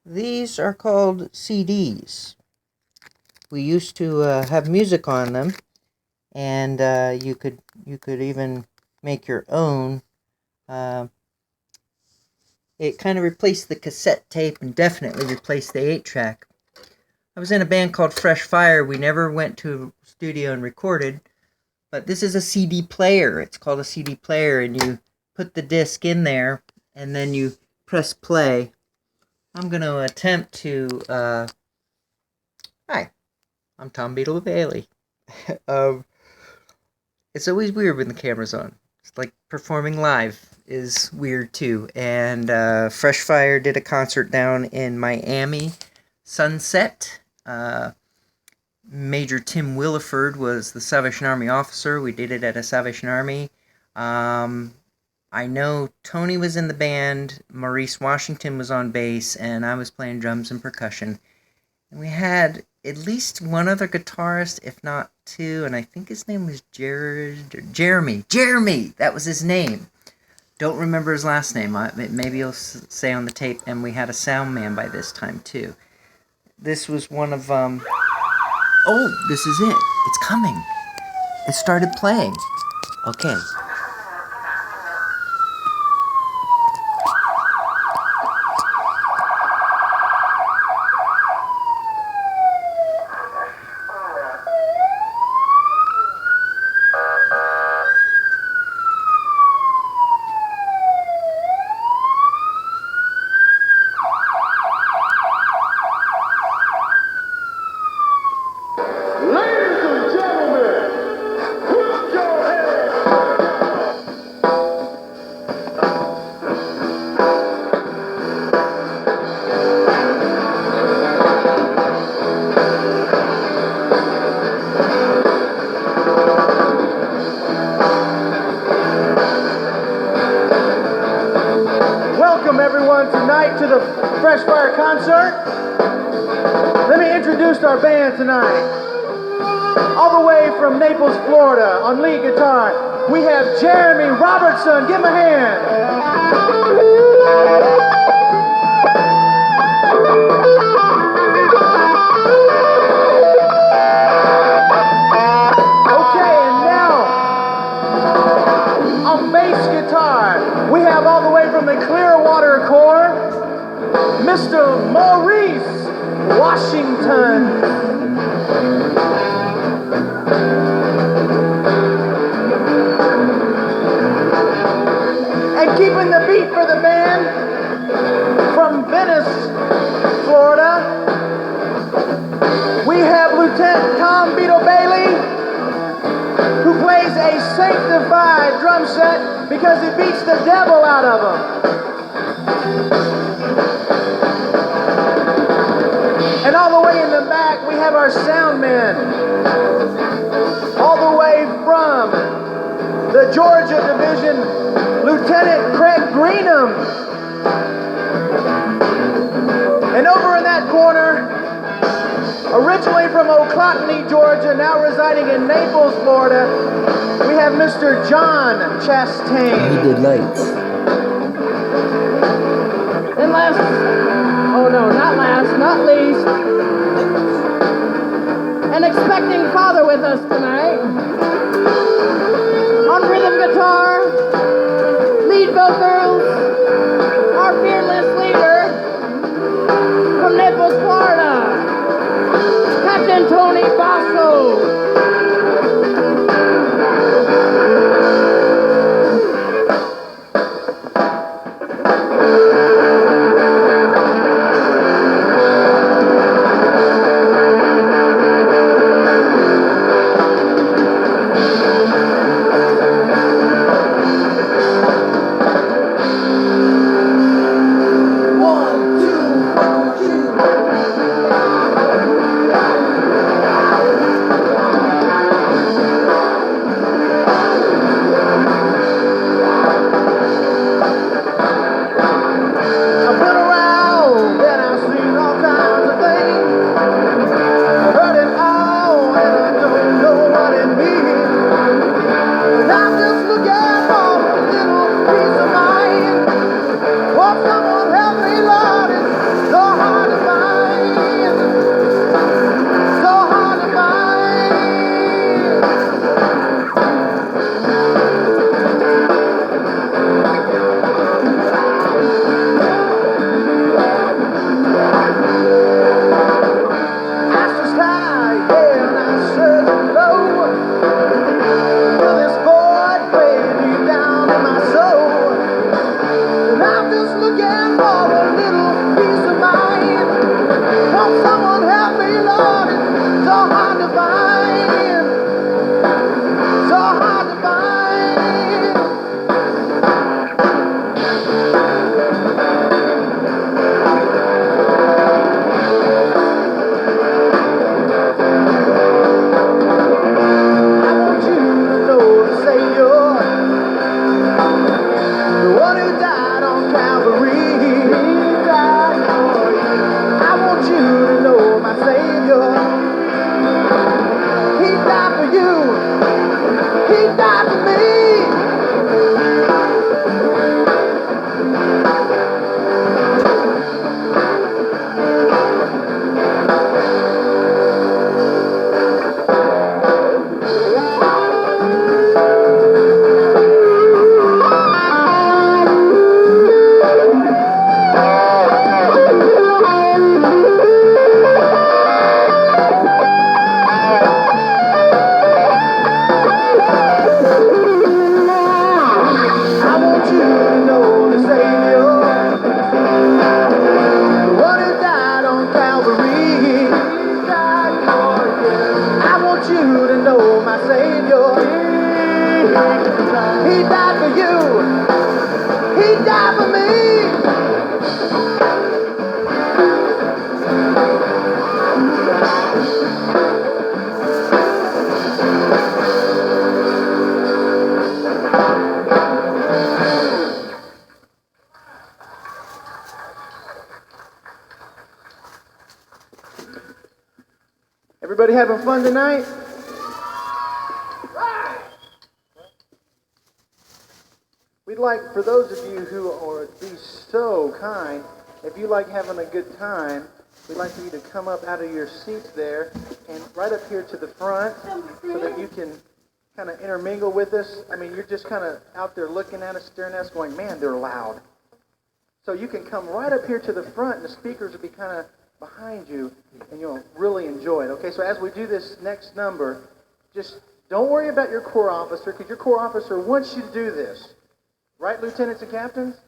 These are called CDs. We used to have music on them, and you could even make your own. It kind of replaced the cassette tape and definitely replaced the 8-track. I was in a band called Fresh Fire. We never went to a studio and recorded, but this is a CD player. It's called a CD player, and you put the disc in there, and then you press play. I'm going to attempt to, hi, I'm Tom Beetle Bailey. It's always weird when the camera's on. It's like performing live is weird too. And Fresh Fire did a concert down in Miami, Sunset. Major Tim Williford was the Salvation Army officer. We did it at a Salvation Army. I know Tony was in the band, Maurice Washington was on bass, and I was playing drums and percussion. And we had at least one other guitarist, if not two, and I think his name was Jeremy. Jeremy! That was his name. Don't remember his last name. Maybe he'll say on the tape. And we had a sound man by this time, too. This was one of, Oh, this is it. It's coming. It started playing. Okay. Welcome everyone tonight to the Fresh Fire concert. Let me introduce our band tonight. All the way from Naples, Florida, on lead guitar, we have Jeremy Robertson. Give him a hand. Okay, and now on bass guitar, we have all the way from the Clearwater Corps, Mr. Maurice Washington. And keeping the beat for the band from Venice, Florida, we have Lieutenant Tom Beetle Bailey, who plays a sanctified drum set because it beats the devil out of him. And all the way in the back, we have our sound men, all the way from the Georgia Division, Lieutenant Craig Greenham. And over in that corner, originally from Oclockonee, Georgia, now residing in Naples, Florida, we have Mr. John Chastain. He did lights. And last, oh no, not last, not least, an expecting father with us tonight. On rhythm guitar, lead vocals, our fearless leader from Naples, Florida, Captain Tony Basso. Everybody having fun tonight? We'd like, for those of you who are be so kind, if you like having a good time, we'd like for you to come up out of your seats there and right up here to the front so that you can kind of intermingle with us. I mean, you're just kind of out there looking at us, staring at us, going, man, they're loud. So you can come right up here to the front, and the speakers will be kind of behind you, and you'll really enjoy it. Okay, so as we do this next number, just don't worry about your corps officer, because your corps officer wants you to do this. Right, lieutenants and captains?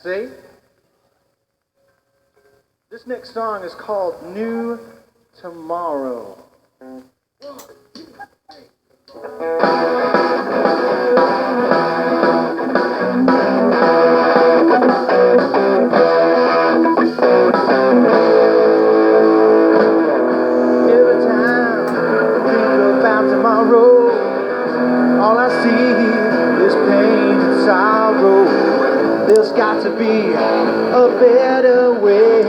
See? This next song is called New Tomorrow. Every time I think about tomorrow, all I see is pain and sorrow. There's got to be a better way.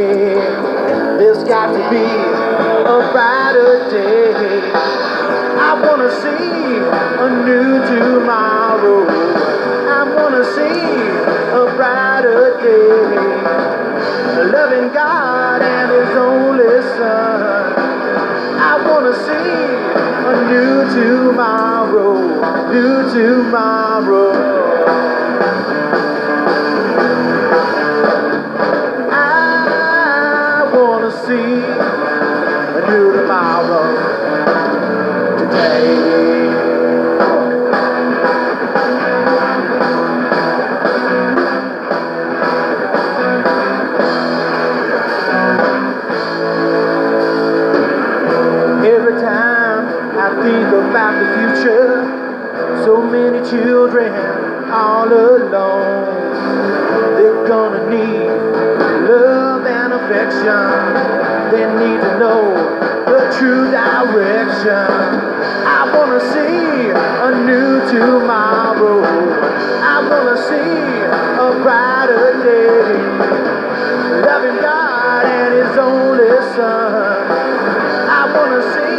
There's got to be a brighter day. I want to see a new tomorrow. I want to see a brighter day. Loving God and His only Son. I want to see a new tomorrow, new tomorrow. I want to see a new tomorrow today. Every time I think about the future, so many children all alone. They're gonna need love and affection. They need to know the true direction. I wanna see a new tomorrow. I wanna see a brighter day. Loving God and His only Son. I wanna see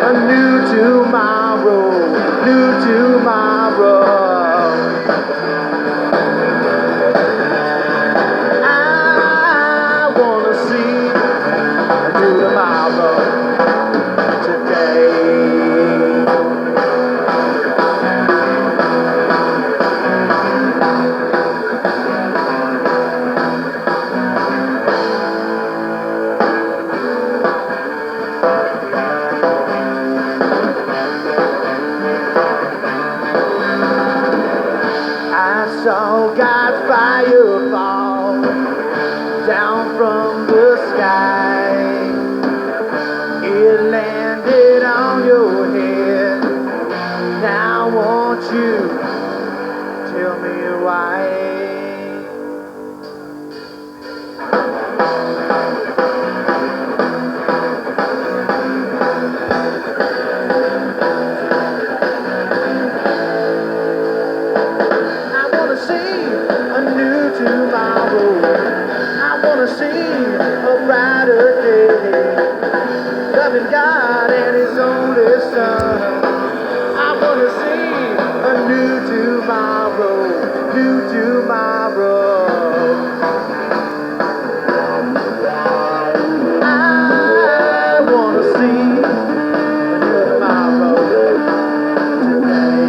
a new tomorrow, new tomorrow. I wanna see a new tomorrow today. I saw God's fire fall down from the sky. It landed on your head. Now won't you tell me why? I wanna see a new tomorrow. I wanna see a brighter day. Loving God and His only Son. I wanna see a new tomorrow, new tomorrow. I wanna see a new tomorrow today.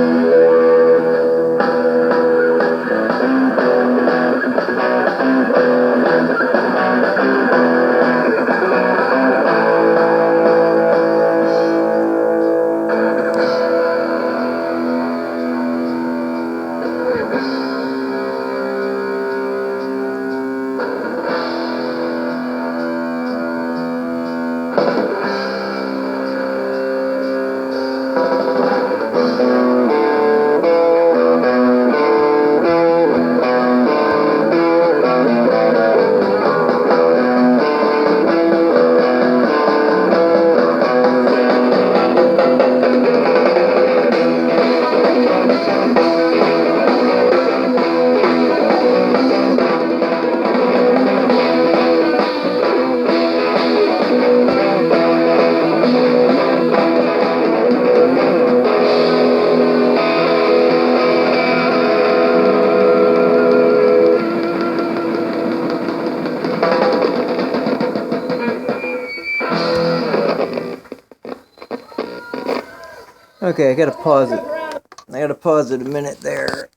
Okay, I gotta pause it. I gotta pause it a minute there.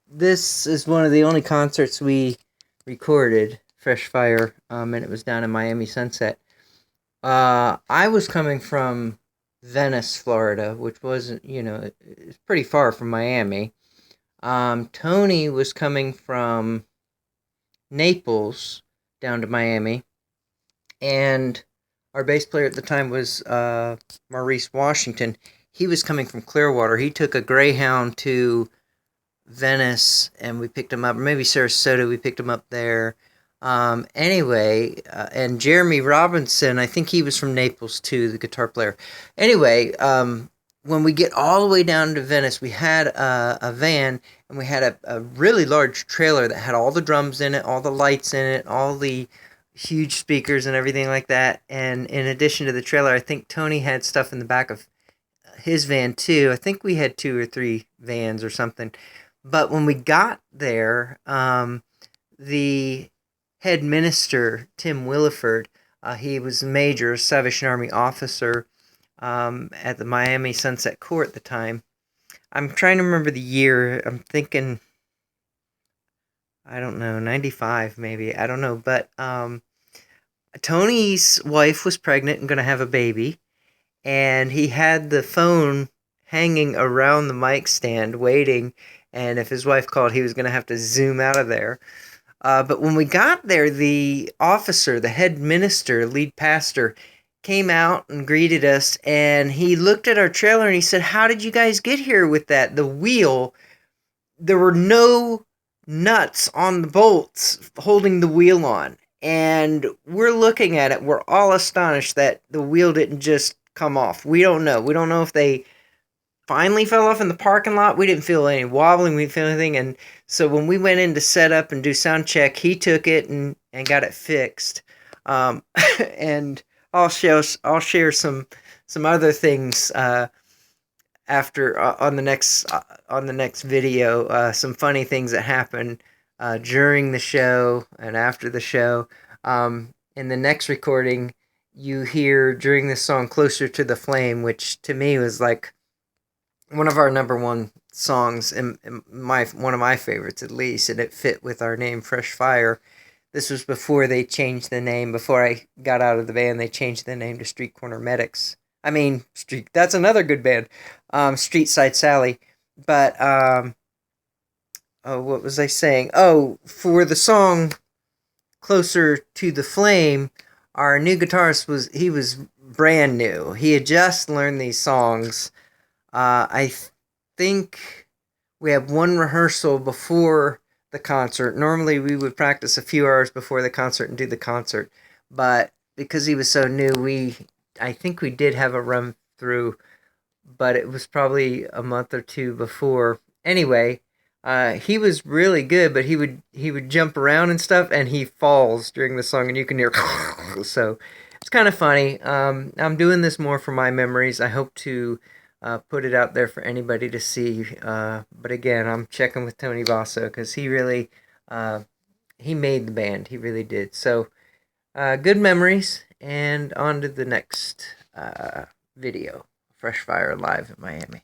This is one of the only concerts we recorded, Fresh Fire, and it was down in Miami Sunset. I was coming from Venice, Florida, which wasn't, it's pretty far from Miami. Tony was coming from Naples down to Miami, and our bass player at the time was Maurice Washington. He was coming from Clearwater. He took a Greyhound to Venice, and we picked him up, or maybe Sarasota. We picked him up there. Anyway, and Jeremy Robinson, I think he was from Naples too, the guitar player. Anyway, when we get all the way down to Venice, we had a van, and we had a really large trailer that had all the drums in it, all the lights in it, all the huge speakers and everything like that. And in addition to the trailer, I think Tony had stuff in the back of his van too. I think we had 2 or 3 vans or something. But when we got there, the head minister, Tim Williford, he was a major Salvation Army officer at the Miami Sunset Court at the time. I'm trying to remember the year. I'm thinking, I don't know, 95 maybe. I don't know. But Tony's wife was pregnant and going to have a baby. And he had the phone hanging around the mic stand waiting. And if his wife called, he was going to have to zoom out of there. But when we got there, the officer, the head minister, lead pastor, came out and greeted us. And he looked at our trailer and he said, "How did you guys get here with that? The wheel, there were no nuts on the bolts holding the wheel on." And we're looking at it. We're all astonished that the wheel didn't just come off. We don't know. We don't know if they finally fell off in the parking lot. We didn't feel any wobbling. We didn't feel anything. And so when we went in to set up and do sound check, he took it and got it fixed. And I'll share some other things after on the next video. Some funny things that happened during the show and after the show. In the next recording, you hear during this song "Closer to the Flame," which to me was like one of our number one songs, and one of my favorites at least, and it fit with our name, Fresh Fire. This was before they changed the name. Before I got out of the band, they changed the name to Street Corner Medics. I mean, that's another good band, Street Side Sally. But oh, what was I saying? Oh, for the song "Closer to the Flame," our new guitarist was brand new. He had just learned these songs. I think we had one rehearsal before the concert. Normally we would practice a few hours before the concert and do the concert. But because he was so new, I think we did have a run through, but it was probably a month or 2 before. Anyway, he was really good, but he would jump around and stuff, and he falls during the song, and you can hear so it's kind of funny. I'm doing this more for my memories. I hope to put it out there for anybody to see. But again, I'm checking with Tony Basso because he really he made the band. He really did. So good memories, and on to the next video. Fresh Fire live in Miami.